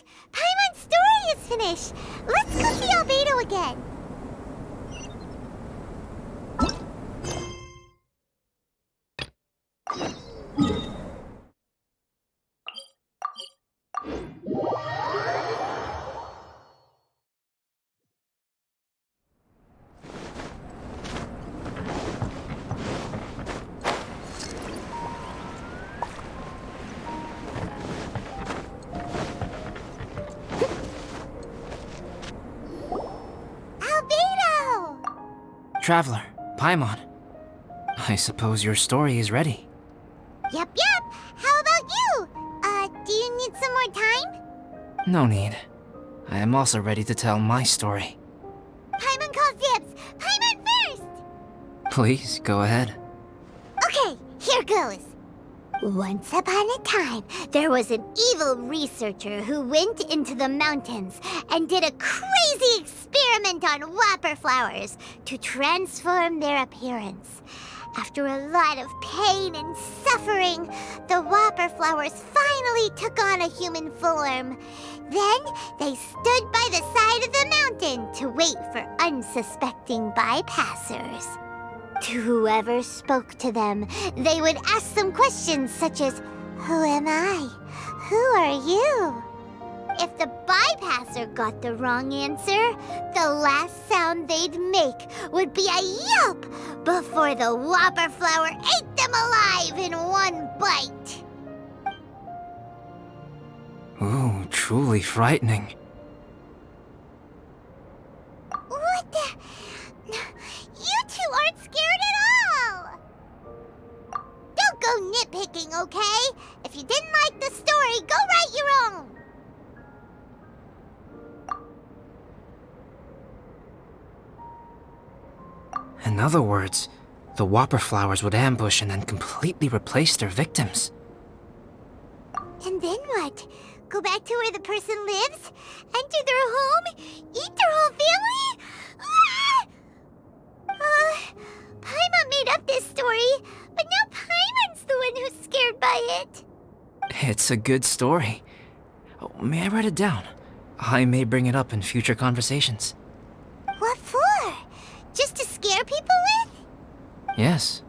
first! Paimon's story is finished! Let's go see Albedo again! Traveler, Paimon. I suppose your story is ready. Yep. How about you? Do you need some more time? No need. I am also ready to tell my story. Paimon calls dibs! Paimon first! Please, go ahead. Okay, here goes. Once upon a time, there was an evil researcher who went into the mountains and did a crazy experiment on whopper flowers to transform their appearance. After a lot of pain and suffering, the whopper flowers finally took on a human form. Then they stood by the side of the mountain to wait for unsuspecting bypassers. To whoever spoke to them, they would ask some questions such as, "Who am I? Who are you?" If the bypasser got the wrong answer, the last sound they'd make would be a yelp before the whopper flower ate them alive in one bite. Ooh, truly frightening. What the? You two aren't scared at all! Don't go nitpicking, okay? If you didn't like the story, go write your own! In other words, the whopper flowers would ambush and then completely replace their victims. And then what? Go back to where the person lives? Enter their home? Eat their whole family? Paimon made up this story, but now Paimon's the one who's scared by it. It's a good story. Oh, may I write it down? I may bring it up in future conversations. What for? Just to scare people with? Yes.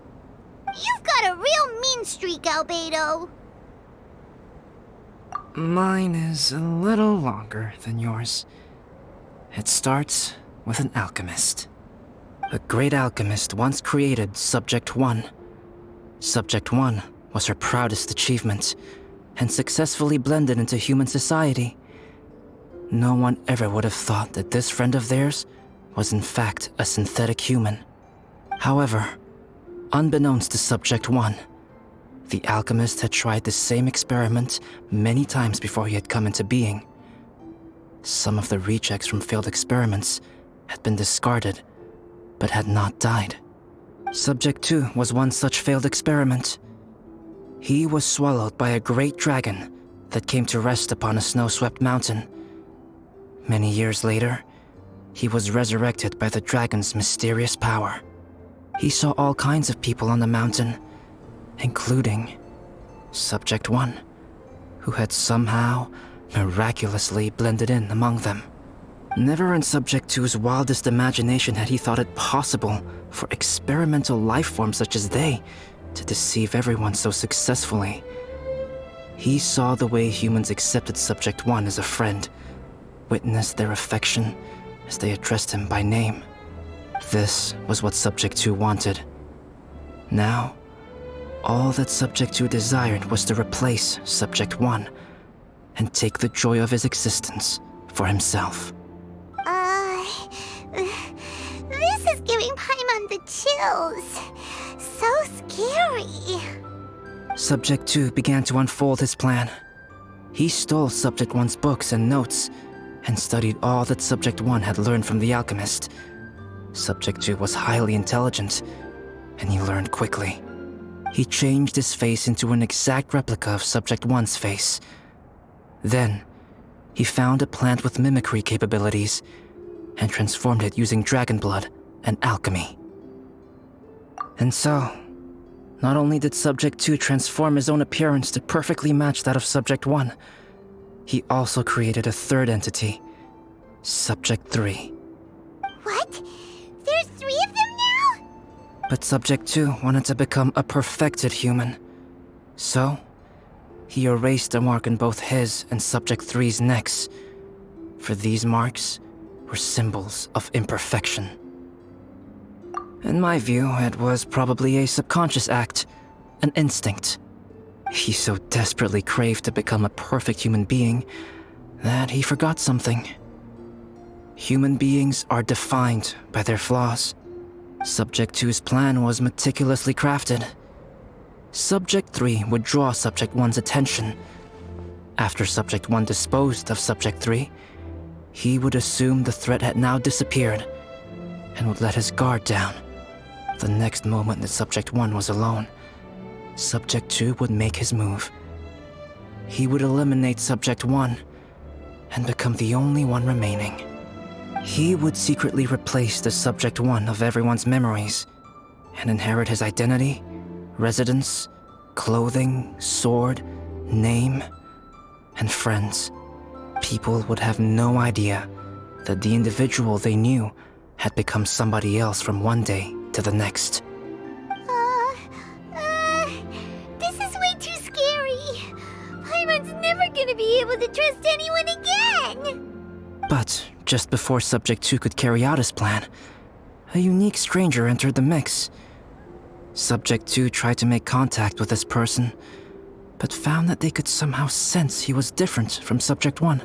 You've got a real mean streak, Albedo. Mine is a little longer than yours. It starts with an alchemist. A great alchemist once created Subject 1. Subject 1 was her proudest achievement, and successfully blended into human society. No one ever would have thought that this friend of theirs was in fact a synthetic human. However, unbeknownst to Subject 1, the alchemist had tried the same experiment many times before he had come into being. Some of the rejects from failed experiments had been discarded, but had not died. Subject 2 was one such failed experiment. He was swallowed by a great dragon that came to rest upon a snow-swept mountain. Many years later, he was resurrected by the dragon's mysterious power. He saw all kinds of people on the mountain, including Subject 1, who had somehow miraculously blended in among them. Never in Subject 2's wildest imagination had he thought it possible for experimental life forms such as they to deceive everyone so successfully. He saw the way humans accepted Subject 1 as a friend, witnessed their affection as they addressed him by name. This was what Subject 2 wanted. Now, all that Subject 2 desired was to replace Subject 1 and take the joy of his existence for himself. This is giving Paimon the chills. So scary. Subject 2 began to unfold his plan. He stole Subject 1's books and notes and studied all that Subject 1 had learned from the alchemist. Subject 2 was highly intelligent, and he learned quickly. He changed his face into an exact replica of Subject 1's face. Then, he found a plant with mimicry capabilities and transformed it using dragon blood and alchemy. And so, not only did Subject 2 transform his own appearance to perfectly match that of Subject 1, he also created a third entity, Subject 3. What? There's 3 of them now? But Subject 2 wanted to become a perfected human. So, he erased a mark in both his and Subject 3's necks. For these marks were symbols of imperfection. In my view, it was probably a subconscious act, an instinct. He so desperately craved to become a perfect human being that he forgot something. Human beings are defined by their flaws. Subject 2's plan was meticulously crafted. Subject 3 would draw Subject 1's attention. After Subject 1 disposed of Subject 3, he would assume the threat had now disappeared and would let his guard down. The next moment that Subject 1 was alone, Subject 2 would make his move. He would eliminate Subject 1 and become the only one remaining. He would secretly replace the Subject 1 of everyone's memories and inherit his identity, residence, clothing, sword, name, and friends. People would have no idea that the individual they knew had become somebody else from one day to the next. This is way too scary. Paimon's never gonna be able to trust anyone again. But just before Subject 2 could carry out his plan, a unique stranger entered the mix. Subject 2 tried to make contact with this person, but found that they could somehow sense he was different from Subject 1.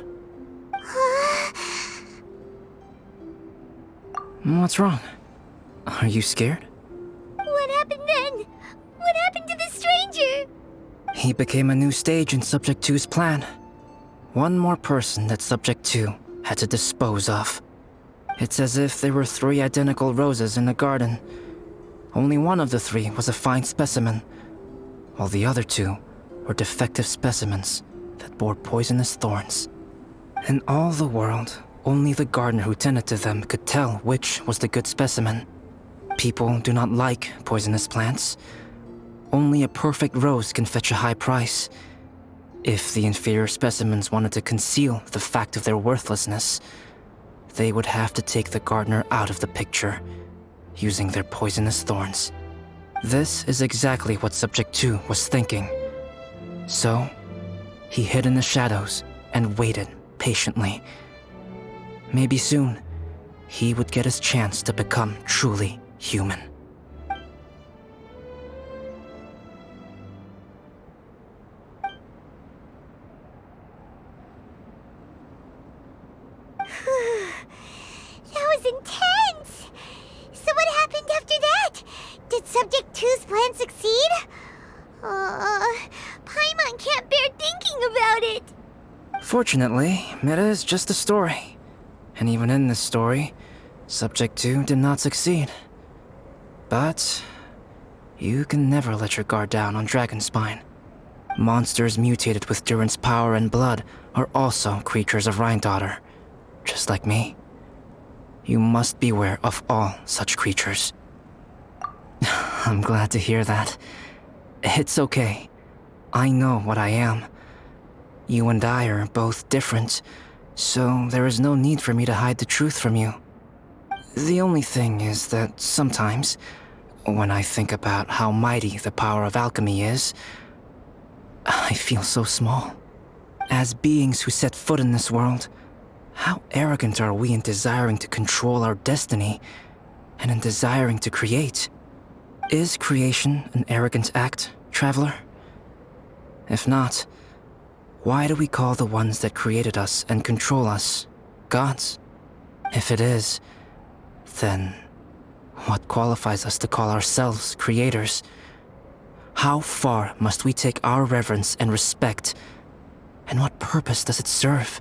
What's wrong? Are you scared? What happened then? What happened to the stranger? He became a new stage in Subject 2's plan. One more person that Subject 2 had to dispose of. It's as if there were 3 identical roses in a garden. Only one of the 3 was a fine specimen, while the other 2 were defective specimens that bore poisonous thorns. In all the world, only the gardener who tended to them could tell which was the good specimen. People do not like poisonous plants. Only a perfect rose can fetch a high price. If the inferior specimens wanted to conceal the fact of their worthlessness, they would have to take the gardener out of the picture, using their poisonous thorns. This is exactly what Subject 2 was thinking. So, he hid in the shadows and waited patiently. Maybe soon, he would get his chance to become truly human. That was intense! So what happened after that? Did Subject 2's plan succeed? Paimon can't bear thinking about it. Fortunately, it is just a story. And even in this story, Subject 2 did not succeed. But you can never let your guard down on Dragonspine. Monsters mutated with Durin's power and blood are also creatures of Rhine-Daughter, just like me. You must beware of all such creatures. I'm glad to hear that. It's okay. I know what I am. You and I are both different, so there is no need for me to hide the truth from you. The only thing is that sometimes, when I think about how mighty the power of alchemy is, I feel so small. As beings who set foot in this world, how arrogant are we in desiring to control our destiny and in desiring to create? Is creation an arrogant act, traveler? If not, why do we call the ones that created us and control us gods? If it is, then what qualifies us to call ourselves creators? How far must we take our reverence and respect, and what purpose does it serve?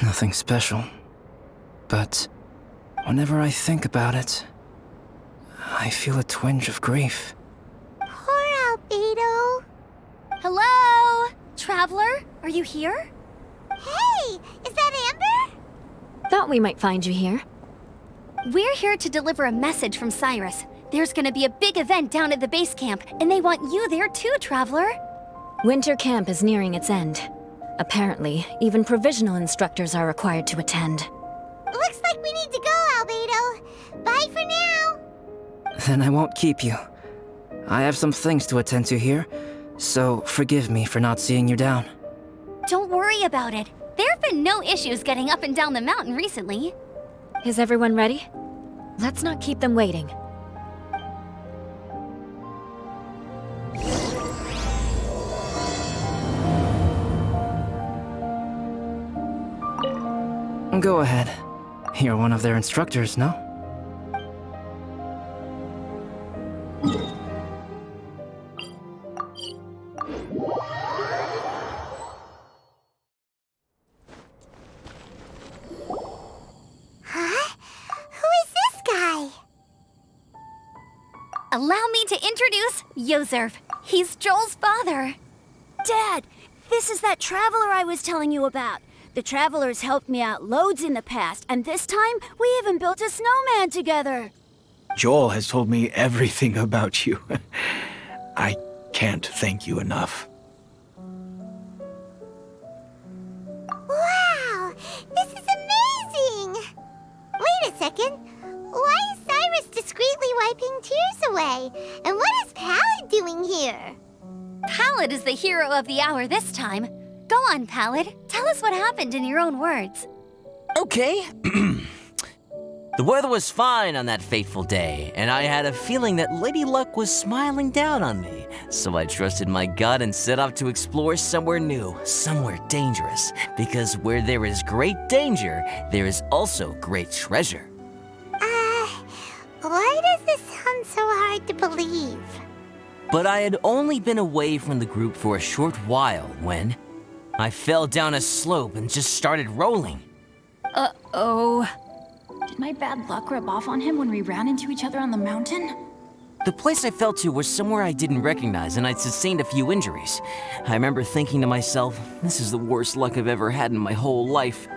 Nothing special, but whenever I think about it, I feel a twinge of grief. Poor Albedo. Hello? Traveler, are you here? Hey, is that Amber? Thought we might find you here. We're here to deliver a message from Cyrus. There's gonna be a big event down at the base camp, and they want you there too, Traveler. Winter camp is nearing its end. Apparently, even provisional instructors are required to attend. Looks like we need to go, Albedo. Bye for now. Then I won't keep you. I have some things to attend to here, so forgive me for not seeing you down. Don't worry about it. There have been no issues getting up and down the mountain recently. Is everyone ready? Let's not keep them waiting. Go ahead. You're one of their instructors, no? Huh? Who is this guy? Allow me to introduce Yozerv. He's Joel's father. Dad, this is that traveler I was telling you about. The traveler's helped me out loads in the past, and this time we even built a snowman together. Joel has told me everything about you. I can't thank you enough. Wow, this is amazing! Wait a second. Why is Cyrus discreetly wiping tears away? And what is Pallid doing here? Pallid is the hero of the hour this time. Go on, Pallid. Tell us what happened in your own words. Okay. The weather was fine on that fateful day, and I had a feeling that Lady Luck was smiling down on me. So I trusted my gut and set off to explore somewhere new, somewhere dangerous. Because where there is great danger, there is also great treasure. Why does this sound so hard to believe? But I had only been away from the group for a short while when I fell down a slope and just started rolling. Uh-oh. Did my bad luck rub off on him when we ran into each other on the mountain? The place I fell to was somewhere I didn't recognize, and I'd sustained a few injuries. I remember thinking to myself, this is the worst luck I've ever had in my whole life.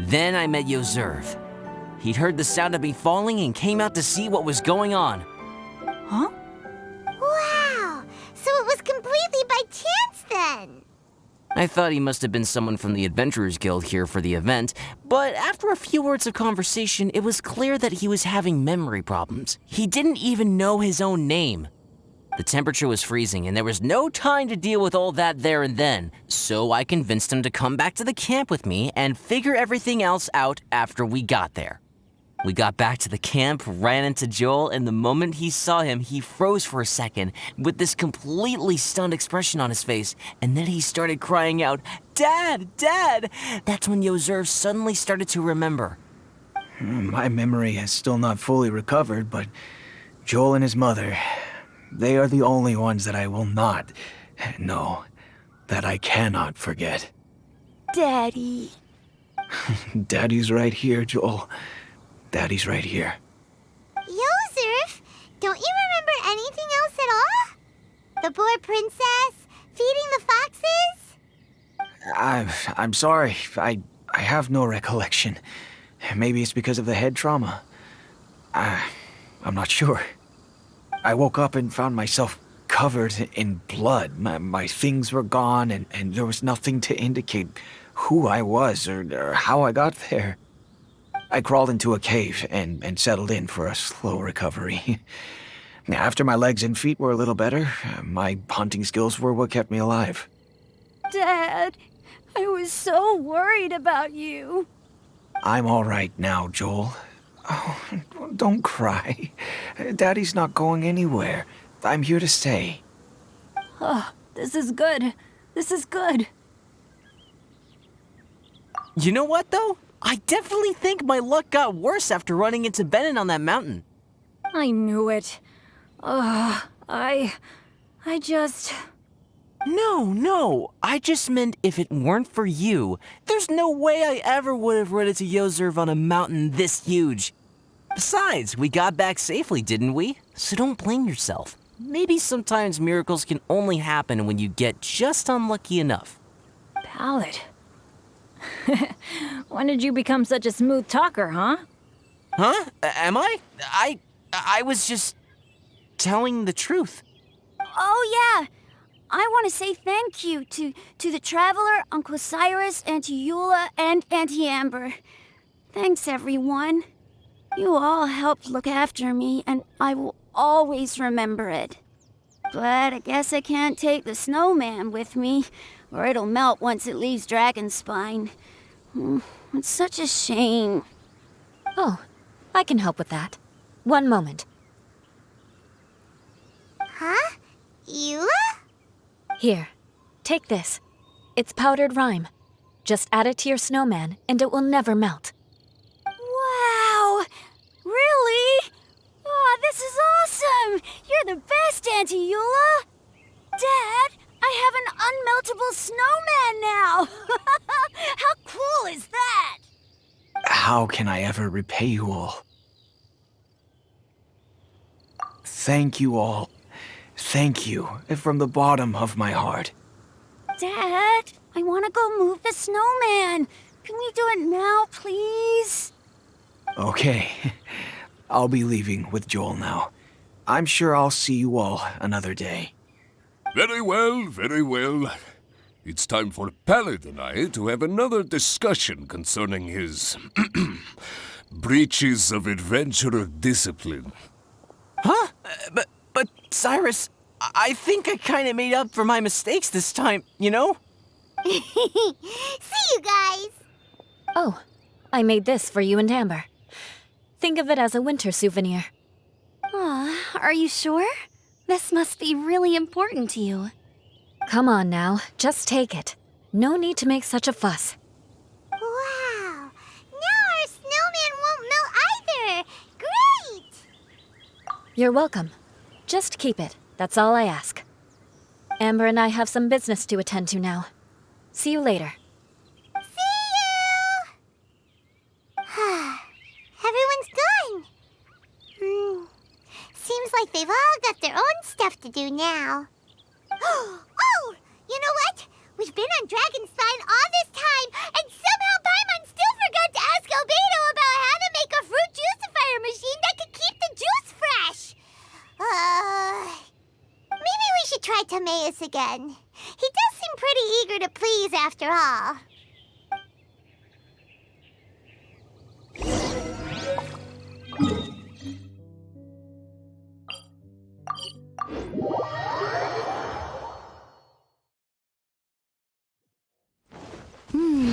Then I met Yozerv. He'd heard the sound of me falling and came out to see what was going on. Huh? Wow, so it was completely by chance then. I thought he must have been someone from the Adventurers Guild here for the event, but after a few words of conversation, it was clear that he was having memory problems. He didn't even know his own name. The temperature was freezing, and there was no time to deal with all that there and then, so I convinced him to come back to the camp with me and figure everything else out after we got there. We got back to the camp, ran into Joel, and the moment he saw him, he froze for a second with this completely stunned expression on his face, and then he started crying out, "Dad! Dad!" That's when Yozerv suddenly started to remember. My memory has still not fully recovered, but Joel and his mother, they are the only ones that I will not, no, that I cannot forget. Daddy. Daddy's right here, Joel. Daddy's right here. Yozerf, don't you remember anything else at all? The poor princess, feeding the foxes? I'm sorry. I have no recollection. Maybe it's because of the head trauma. I'm not sure. I woke up and found myself covered in blood. My things were gone, and there was nothing to indicate who I was or how I got there. I crawled into a cave and settled in for a slow recovery. After my legs and feet were a little better, my hunting skills were what kept me alive. Dad, I was so worried about you. I'm all right now, Joel. Oh, don't cry. Daddy's not going anywhere. I'm here to stay. Oh, this is good. This is good. You know what, though? I definitely think my luck got worse after running into Benin on that mountain. I knew it. I just... No. I just meant if it weren't for you, there's no way I ever would have run into Yozerv on a mountain this huge. Besides, we got back safely, didn't we? So don't blame yourself. Maybe sometimes miracles can only happen when you get just unlucky enough. Pallid. When did you become such a smooth talker, huh? Huh? Am I? I was just telling the truth. Oh, yeah. I want to say thank you to the Traveler, Uncle Cyrus, Auntie Eula, and Auntie Amber. Thanks, everyone. You all helped look after me, and I will always remember it. But I guess I can't take the snowman with me, or it'll melt once it leaves Dragonspine. It's such a shame. Oh, I can help with that. One moment. Huh? Eula? Here, take this. It's powdered rime. Just add it to your snowman, and it will never melt. Wow! Really? Oh, this is awesome! You're the best, Auntie Eula! Dad, I have an unmeltable snowman now! How cool is that? How can I ever repay you all? Thank you all. Thank you from the bottom of my heart. Dad, I want to go move the snowman. Can we do it now, please? Okay. I'll be leaving with Joel now. I'm sure I'll see you all another day. Very well, very well. It's time for Pallet and I to have another discussion concerning his breaches of adventurer discipline. Huh? But Cyrus, I think I kind of made up for my mistakes this time, you know? See you guys! Oh, I made this for you and Amber. Think of it as a winter souvenir. Aw, are you sure? This must be really important to you. Come on now, just take it. No need to make such a fuss. Wow! Now our snowman won't melt either! Great! You're welcome. Just keep it. That's all I ask. Amber and I have some business to attend to now. See you later. See you! Everyone's gone. Seems like they've all got their own stuff to do now. Oh! You know what? We've been on Dragonspine all this time, and somehow Paimon still forgot to ask Albedo about how to make a fruit juicifier machine that could keep the juice fresh. Maybe we should try Timaeus again. He does seem pretty eager to please after all.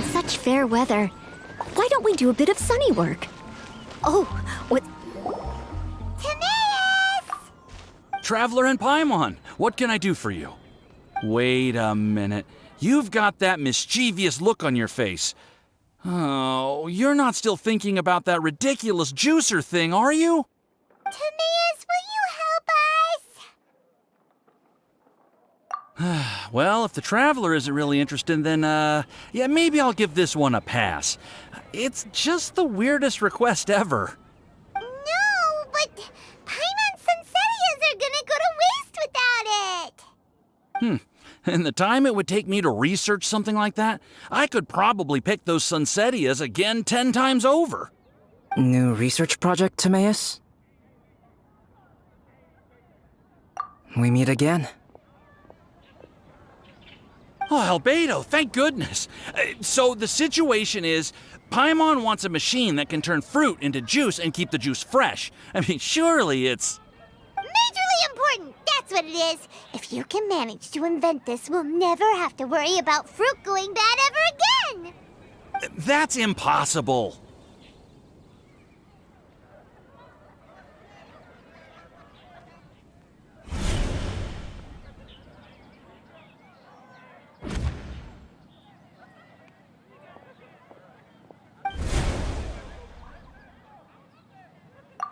Such fair weather. Why don't we do a bit of sunny work? Oh, what? Timaeus! Traveler and Paimon, what can I do for you? Wait a minute. You've got that mischievous look on your face. Oh, you're not still thinking about that ridiculous juicer thing, are you? Timaeus, will you help us? Well, if the Traveler isn't really interested, then, yeah, maybe I'll give this one a pass. It's just the weirdest request ever. No, but Paimon's Sunsettias are gonna go to waste without it. And the time it would take me to research something like that, I could probably pick those Sunsettias again 10 times over. New research project, Timaeus? We meet again. Oh, Albedo, thank goodness. So the situation is, Paimon wants a machine that can turn fruit into juice and keep the juice fresh. I mean, surely it's... Majorly important, that's what it is. If you can manage to invent this, we'll never have to worry about fruit going bad ever again. That's impossible.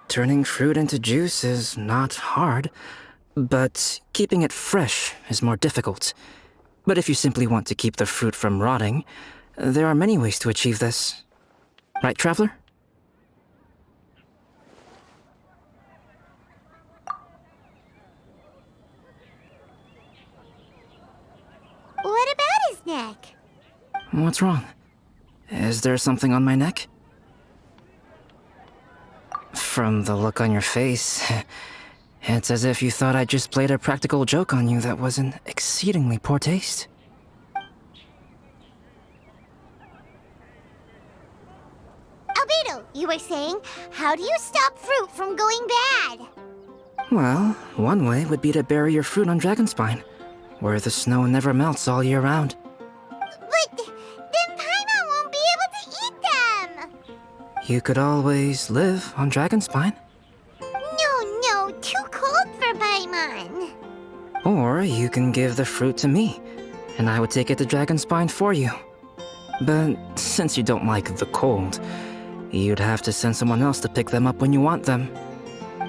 Turning fruit into juice is not hard, but keeping it fresh is more difficult. But if you simply want to keep the fruit from rotting, there are many ways to achieve this. Right, Traveler? What about his neck? What's wrong? Is there something on my neck? From the look on your face, It's as if you thought I just played a practical joke on you that was in exceedingly poor taste. Albedo, you were saying, how do you stop fruit from going bad? Well, one way would be to bury your fruit on Dragonspine, where the snow never melts all year round. But then Paimon won't be able to eat them! You could always live on Dragonspine. No, too cold for Paimon. Or you can give the fruit to me, and I would take it to Dragonspine for you. But since you don't like the cold, you'd have to send someone else to pick them up when you want them.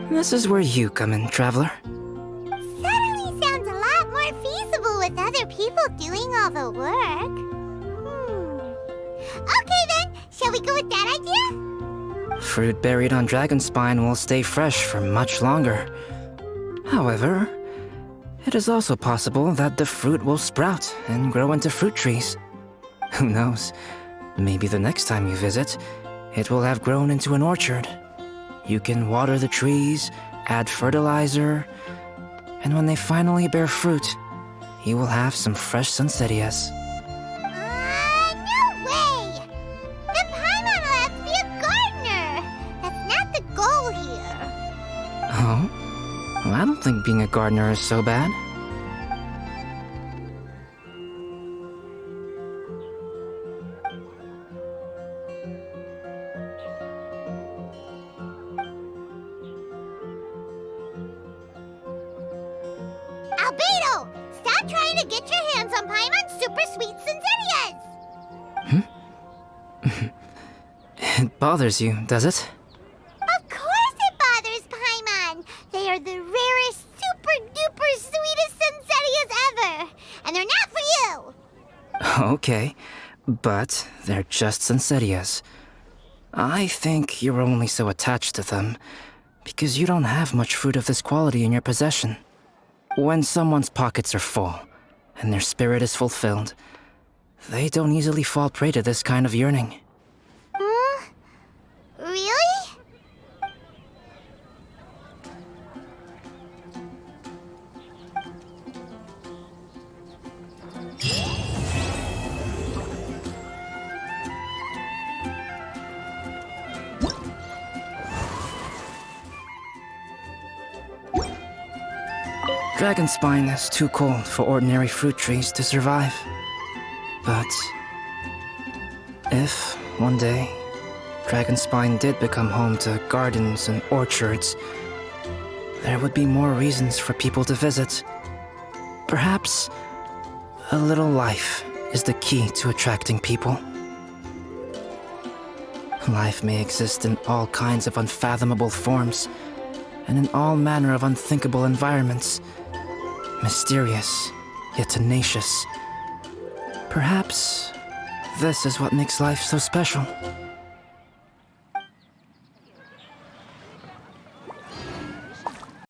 This is where you come in, Traveler. Suddenly sounds a lot more feasible with other people doing all the work. Okay then, shall we go with that idea? Fruit buried on Dragonspine will stay fresh for much longer. However, it is also possible that the fruit will sprout and grow into fruit trees. Who knows? Maybe the next time you visit, it will have grown into an orchard. You can water the trees, add fertilizer, and when they finally bear fruit, you will have some fresh sunsettias. No way! Then Paimon will have to be a gardener! That's not the goal here. Oh? Well, I don't think being a gardener is so bad. Albedo! Stop trying to get your hands on Paimon's super sweet sensitas! It bothers you, does it? Of course it bothers Paimon! They are the rarest, super duper sweetest sensitas ever! And they're not for you! Okay, but they're just Sunsettias. I think you're only so attached to them because you don't have much fruit of this quality in your possession. When someone's pockets are full and their spirit is fulfilled, they don't easily fall prey to this kind of yearning. Really? Dragonspine is too cold for ordinary fruit trees to survive. But if, one day, Dragonspine did become home to gardens and orchards, there would be more reasons for people to visit. Perhaps a little life is the key to attracting people. Life may exist in all kinds of unfathomable forms, and in all manner of unthinkable environments. Mysterious, yet tenacious. Perhaps this is what makes life so special.